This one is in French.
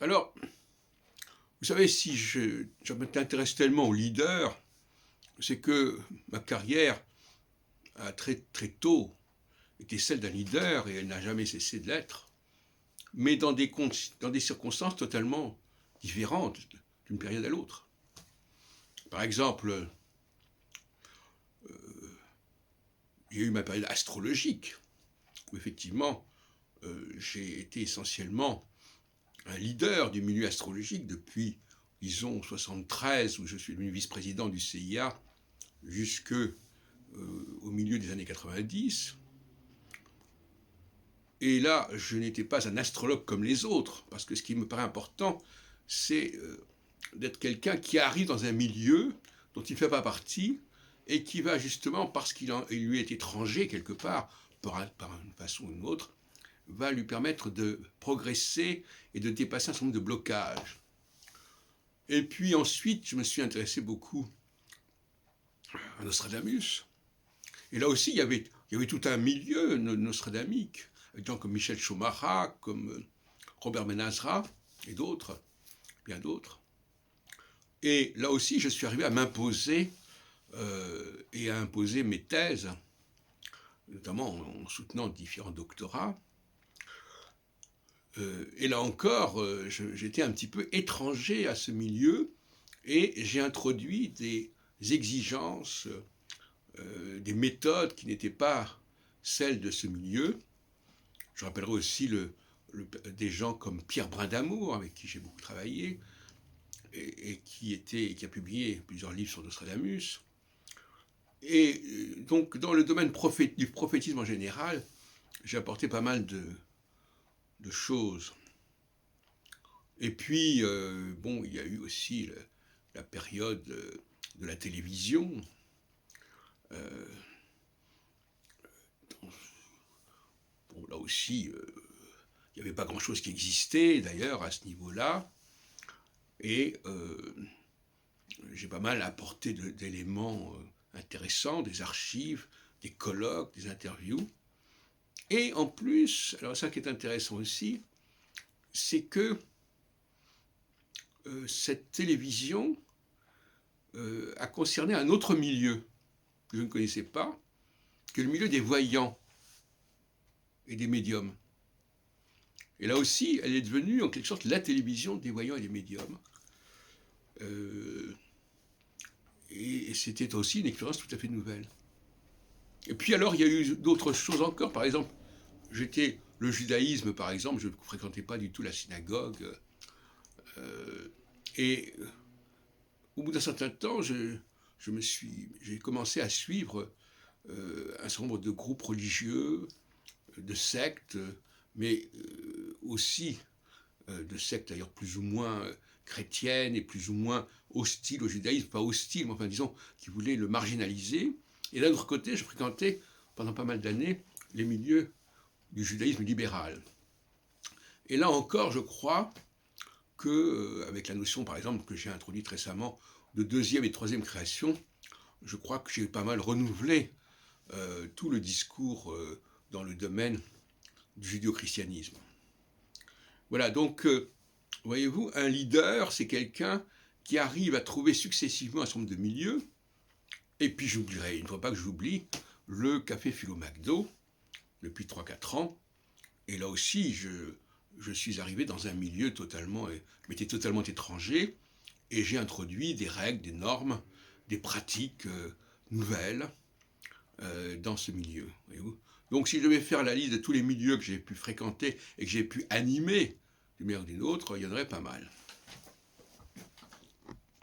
Alors, vous savez, si je m'intéresse tellement aux leaders, c'est que ma carrière a très très tôt été celle d'un leader et elle n'a jamais cessé de l'être, mais dans des circonstances totalement différentes d'une période à l'autre. Par exemple, il y a eu ma période astrologique, où effectivement, j'ai été essentiellement un leader du milieu astrologique depuis, disons, 73, où je suis devenu vice-président du CIA, jusqu'au milieu des années 90. Et là, je n'étais pas un astrologue comme les autres, parce que ce qui me paraît important, c'est d'être quelqu'un qui arrive dans un milieu dont il ne fait pas partie, et qui va justement, parce qu'il lui est étranger quelque part, par une façon ou une autre, va lui permettre de progresser et de dépasser un certain nombre de blocages. Et puis ensuite, je me suis intéressé beaucoup à Nostradamus. Et là aussi, il y avait tout un milieu nostradamique, avec des gens comme Michel Chomara, comme Robert Menazra, et d'autres, bien d'autres. Et là aussi, je suis arrivé à m'imposer et à imposer mes thèses, notamment en soutenant différents doctorats. Et là encore, j'étais un petit peu étranger à ce milieu et j'ai introduit des exigences, des méthodes qui n'étaient pas celles de ce milieu. Je rappellerai aussi des gens comme Pierre Brindamour, avec qui j'ai beaucoup travaillé, et qui a publié plusieurs livres sur Nostradamus. Et donc, dans le domaine du prophétisme en général, j'ai apporté pas mal de choses. Et puis, bon, il y a eu aussi la période de la télévision. Euh, bon, là aussi, il n'y avait pas grand-chose qui existait, d'ailleurs, à ce niveau-là. Et j'ai pas mal apporté d'éléments intéressants, des archives, des colloques, des interviews. Et en plus, alors ça qui est intéressant aussi, c'est que cette télévision a concerné un autre milieu que je ne connaissais pas, que le milieu des voyants et des médiums. Et là aussi, elle est devenue en quelque sorte la télévision des voyants et des médiums. Et c'était aussi une expérience tout à fait nouvelle. Et puis alors, il y a eu d'autres choses encore. Par exemple, le judaïsme, par exemple, je ne fréquentais pas du tout la synagogue. Et au bout d'un certain temps, j'ai commencé à suivre un certain nombre de groupes religieux, de sectes, mais aussi de sectes d'ailleurs plus ou moins chrétiennes et plus ou moins hostiles au judaïsme, pas hostiles, mais enfin disons, qui voulaient le marginaliser. Et d'un autre côté, je fréquentais pendant pas mal d'années les milieux du judaïsme libéral. Et là encore, je crois que, avec la notion par exemple que j'ai introduite récemment de deuxième et troisième création, je crois que j'ai pas mal renouvelé tout le discours dans le domaine du judéo-christianisme. Voilà, donc, voyez-vous, un leader, c'est quelqu'un qui arrive à trouver successivement un certain nombre de milieux. Et puis j'oublierai, il ne faut pas que j'oublie, le Café Philo-McDo, depuis 3-4 ans. Et là aussi, je suis arrivé dans un milieu qui m'était totalement étranger, et j'ai introduit des règles, des normes, des pratiques nouvelles dans ce milieu. Voyez-vous. Donc si je devais faire la liste de tous les milieux que j'ai pu fréquenter et que j'ai pu animer d'une manière ou d'une autre, il y en aurait pas mal.